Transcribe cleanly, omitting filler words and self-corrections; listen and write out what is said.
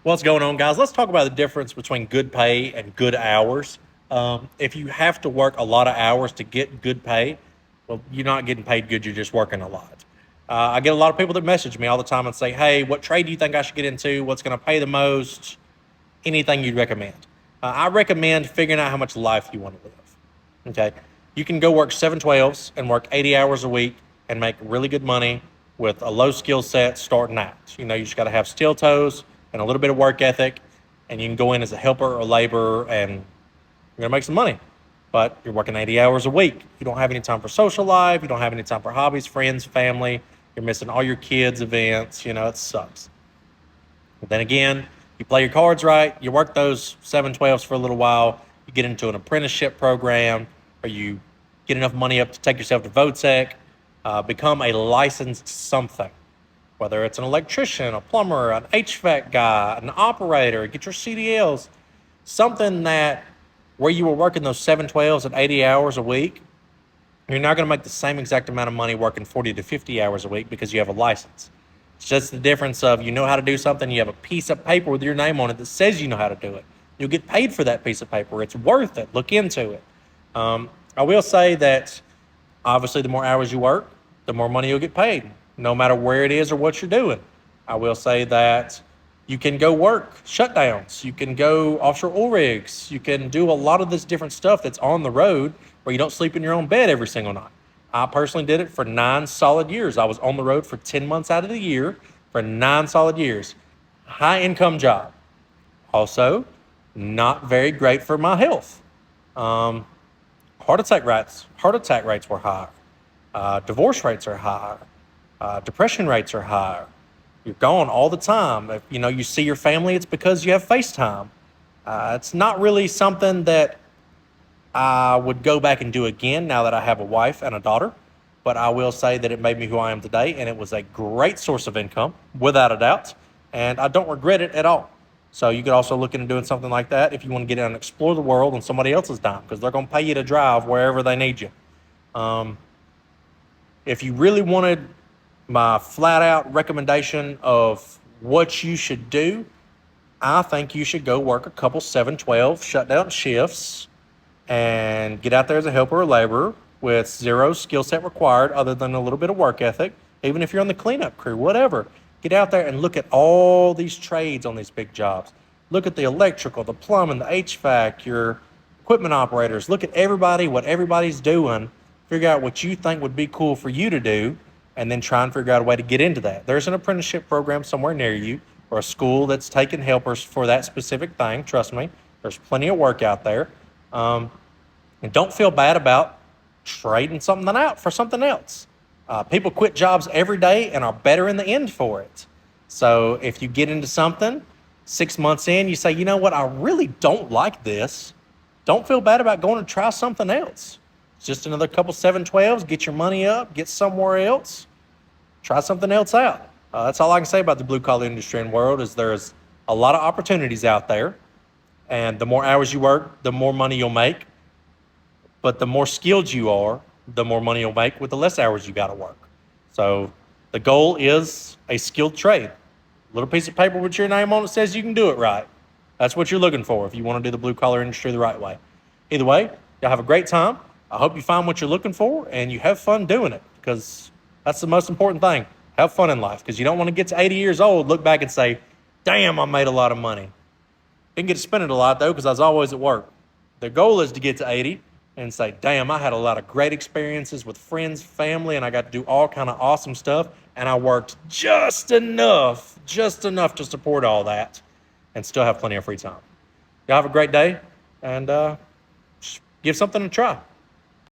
What's going on, guys? Let's talk about the difference between good pay and good hours. If you have to work a lot of hours to get good pay, well, you're not getting paid good. You're just working a lot. I get a lot of people that message me all the time and say, "Hey, what trade do you think I should get into? What's going to pay the most? Anything you'd recommend?" I recommend figuring out how much life you want to live. Okay, you can go work 7/12s and work 80 hours a week and make really good money with a low skill set starting out. You just got to have steel toes and a little bit of work ethic, and you can go in as a helper or laborer and you're going to make some money. But you're working 80 hours a week. You don't have any time for social life. You don't have any time for hobbies, friends, family. You're missing all your kids' events. It sucks. But then again, you play your cards right. You work those 7/12s for a little while. You get into an apprenticeship program, or you get enough money up to take yourself to VOTEC, become a licensed something, whether it's an electrician, a plumber, an HVAC guy, an operator, get your CDLs, something that where you were working those 7/12s at 80 hours a week, you're not going to make the same exact amount of money working 40 to 50 hours a week because you have a license. It's just the difference of you know how to do something, you have a piece of paper with your name on it that says you know how to do it. You'll get paid for that piece of paper. It's worth it. Look into it. I will say that obviously the more hours you work, the more money you'll get paid, no matter where it is or what you're doing. I will say that you can go work shutdowns. You can go offshore oil rigs. You can do a lot of this different stuff that's on the road where you don't sleep in your own bed every single night. I personally did it for 9 solid years. I was on the road for 10 months out of the year for 9 solid years. High income job. Also, not very great for my health. Heart attack rates were higher. Divorce rates are higher. Depression rates are higher. You're gone all the time. If you see your family, it's because you have FaceTime. It's not really something that I would go back and do again now that I have a wife and a daughter. But I will say that it made me who I am today, and it was a great source of income, without a doubt. And I don't regret it at all. So you could also look into doing something like that if you want to get out and explore the world on somebody else's dime, because they're going to pay you to drive wherever they need you. If you really wanted my flat out recommendation of what you should do, I think you should go work a couple 7/12 shutdown shifts and get out there as a helper or laborer with zero skill set required other than a little bit of work ethic. Even if you're on the cleanup crew, whatever, get out there and look at all these trades on these big jobs. Look at the electrical, the plumbing, the HVAC, your equipment operators. Look at everybody, what everybody's doing. Figure out what you think would be cool for you to do, and then try and figure out a way to get into that. There's an apprenticeship program somewhere near you, or a school that's taking helpers for that specific thing. Trust me, there's plenty of work out there. And don't feel bad about trading something out for something else. People quit jobs every day and are better in the end for it. So if you get into something, 6 months in, you say, you know what, I really don't like this. Don't feel bad about going to try something else. It's just another couple 7/12s, get your money up, get somewhere else, try something else out. That's all I can say about the blue collar industry and world is there's a lot of opportunities out there. And the more hours you work, the more money you'll make. But the more skilled you are, the more money you'll make with the less hours you got to work. So the goal is a skilled trade. A little piece of paper with your name on it says you can do it right. That's what you're looking for if you want to do the blue collar industry the right way. Either way, y'all have a great time. I hope you find what you're looking for and you have fun doing it, because that's the most important thing. Have fun in life, because you don't want to get to 80 years old, look back and say, damn, I made a lot of money. Didn't get to spend it a lot though, because I was always at work. The goal is to get to 80 and say, damn, I had a lot of great experiences with friends, family, and I got to do all kind of awesome stuff. And I worked just enough to support all that and still have plenty of free time. Y'all have a great day, and give something a try.